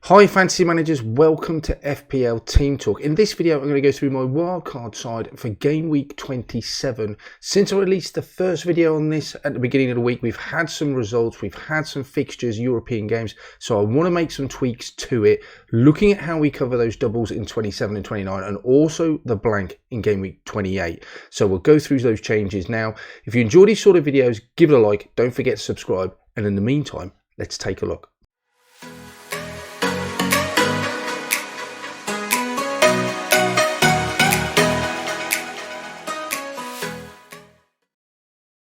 Hi fantasy managers, welcome to FPL Team Talk. In this video I'm going to go through my wildcard side for game week 27. Since I released the first video on this at the beginning of the week, we've had some results, we've had some fixtures, European games, so I want to make some tweaks to it, looking at how we cover those doubles in 27 and 29 and also the blank in game week 28. So we'll go through those changes now. If you enjoy these sort of videos, give it a like, don't forget to subscribe, and in the meantime, let's take a look.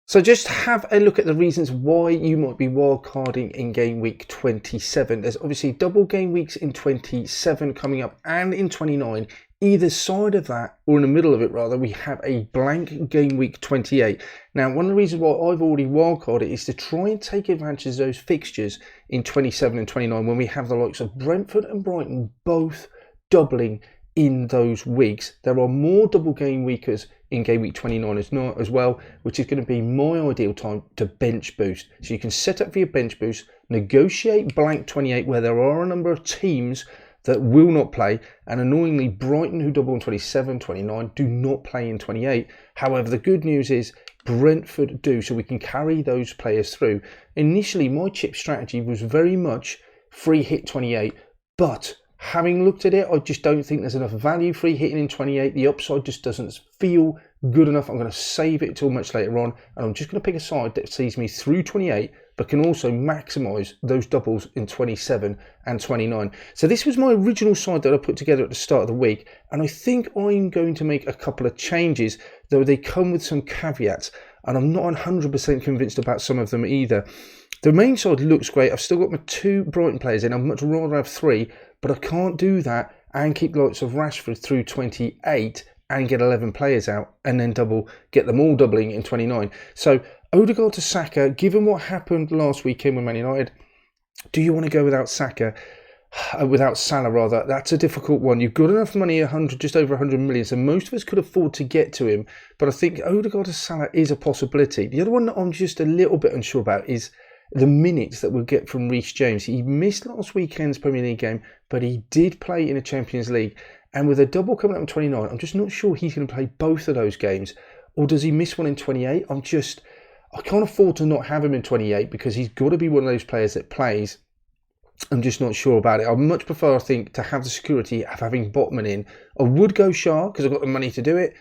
So just have a look at the reasons why you might be wildcarding in game week 27. There's obviously double game weeks in 27 coming up and in 29. Either side of that, or in the middle of it rather, we have a blank game week 28. Now, one of the reasons why I've already wildcarded is to try and take advantage of those fixtures in 27 and 29 when we have the likes of Brentford and Brighton both doubling in those weeks. There are more double game weekers in game week 29 as well, which is going to be my ideal time to bench boost. So you can set up for your bench boost, negotiate blank 28 where there are a number of teams that will not play, and annoyingly Brighton, who double in 27, 29, do not play in 28. However, the good news is Brentford do, so we can carry those players through. Initially, my chip strategy was very much free hit 28, but having looked at it, I just don't think there's enough value free hitting in 28. The upside just doesn't feel good enough. I'm going to save it till much later on, and I'm just going to pick a side that sees me through 28, but can also maximise those doubles in 27 and 29. So this was my original side that I put together at the start of the week, and I think I'm going to make a couple of changes, though they come with some caveats, and I'm not 100% convinced about some of them either. The main side looks great. I've still got my 2 Brighton players in. I'd much rather have 3, but I can't do that and keep the likes of Rashford through 28 and get 11 players out and then get them all doubling in 29. So Odegaard to Saka, given what happened last weekend with Man United, do you want to go without Saka? Without Salah rather? That's a difficult one. You've got enough money, just over 100 million, so most of us could afford to get to him, but I think Odegaard to Salah is a possibility. The other one that I'm just a little bit unsure about is the minutes that we'll get from Reece James. He missed last weekend's Premier League game, but he did play in a Champions League. And with a double coming up in 29, I'm just not sure he's going to play both of those games. Or does he miss one in 28? I can't afford to not have him in 28 because he's got to be one of those players that plays. I'm just not sure about it. I'd much prefer, I think, to have the security of having Botman in. I would go Shah because I've got the money to do it.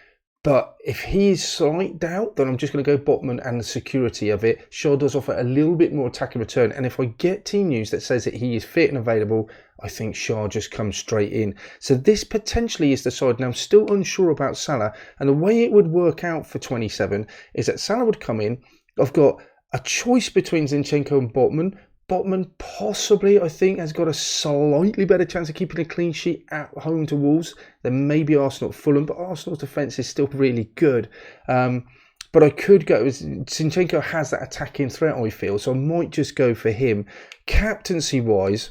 But if he is slight doubt, then I'm just going to go Botman and the security of it. Shaw does offer a little bit more attacking return. And if I get team news that says that he is fit and available, I think Shaw just comes straight in. So this potentially is the side. Now, I'm still unsure about Salah. And the way it would work out for 27 is that Salah would come in. I've got a choice between Zinchenko and Botman. Botman possibly, I think, has got a slightly better chance of keeping a clean sheet at home to Wolves than maybe Arsenal at Fulham, but Arsenal's defence is still really good. But I could go, Zinchenko has that attacking threat, I feel, so I might just go for him. Captaincy-wise,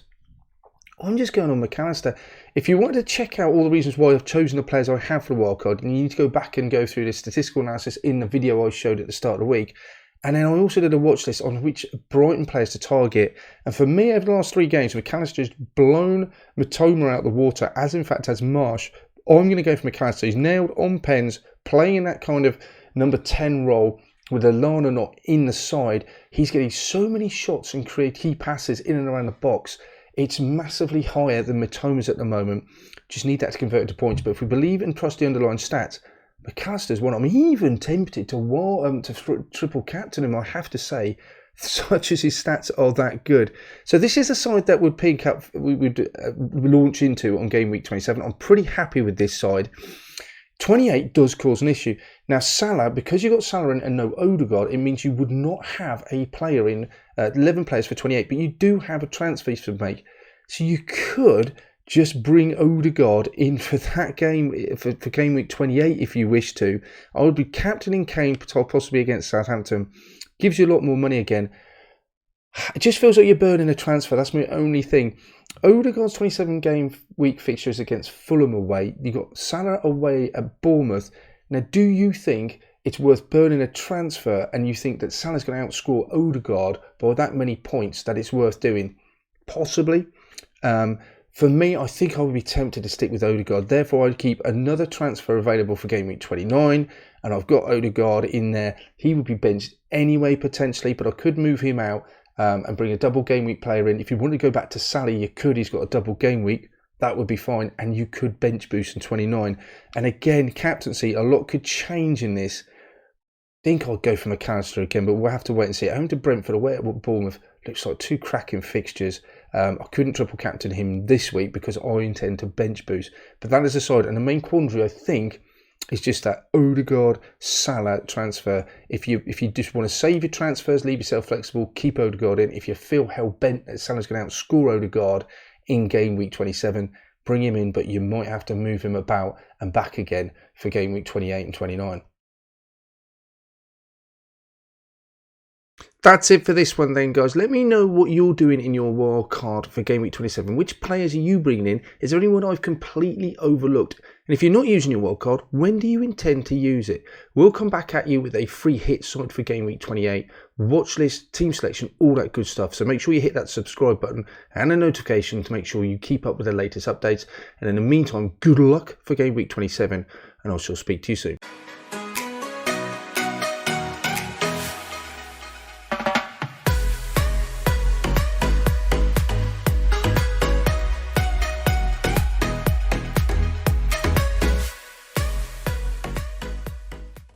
I'm just going on McAllister. If you want to check out all the reasons why I've chosen the players I have for the wildcard, you need to go back and go through the statistical analysis in the video I showed at the start of the week. And then I also did a watch list on which Brighton players to target. And for me, over the last 3 games, McAllister's blown Matoma out the water, as in fact as Marsh. I'm going to go for McAllister. He's nailed on pens, playing in that kind of number 10 role with Lallana not in the side. He's getting so many shots and create key passes in and around the box. It's massively higher than Matoma's at the moment. Just need that to convert into points. But if we believe and trust the underlying stats, McAllister's one. I'm even tempted to triple captain him, I have to say, such as his stats are that good. So this is a side that we would launch into on game week 27. I'm pretty happy with this side. 28 does cause an issue. Now Salah, because you've got Salah in and no Odegaard, it means you would not have a player in 11 players for 28, but you do have a transfer to make. So you could just bring Odegaard in for that game, for game week 28 if you wish to. I would be captaining Kane possibly against Southampton. Gives you a lot more money again. It just feels like you're burning a transfer. That's my only thing. Odegaard's 27 game week fixtures against Fulham away. You've got Salah away at Bournemouth. Now, do you think it's worth burning a transfer and you think that Salah's going to outscore Odegaard by that many points that it's worth doing? Possibly. For me, I think I would be tempted to stick with Odegaard. Therefore, I'd keep another transfer available for game week 29. And I've got Odegaard in there. He would be benched anyway, potentially, but I could move him out and bring a double game week player in. If you want to go back to Sally, you could. He's got a double game week. That would be fine. And you could bench boost in 29. And again, captaincy, a lot could change in this. I think I'll go for McAllister again, but we'll have to wait and see. At home to Brentford, away at Bournemouth, looks like two cracking fixtures. I couldn't triple captain him this week because I intend to bench boost. But that is aside. And the main quandary, I think, is just that Odegaard Salah transfer. If you just want to save your transfers, leave yourself flexible, keep Odegaard in. If you feel hell bent that Salah's going to outscore Odegaard in game week 27, bring him in, but you might have to move him about and back again for game week 28 and 29. That's it for this one then, guys. Let me know what you're doing in your wild card for game week 27. Which players are you bringing in? Is there anyone I've completely overlooked? And if you're not using your wild card, when do you intend to use it? We'll come back at you with a free hit side for game week 28, watch list, team selection, all that good stuff. So make sure you hit that subscribe button and a notification to make sure you keep up with the latest updates. And in the meantime, good luck for game week 27, and I shall speak to you soon.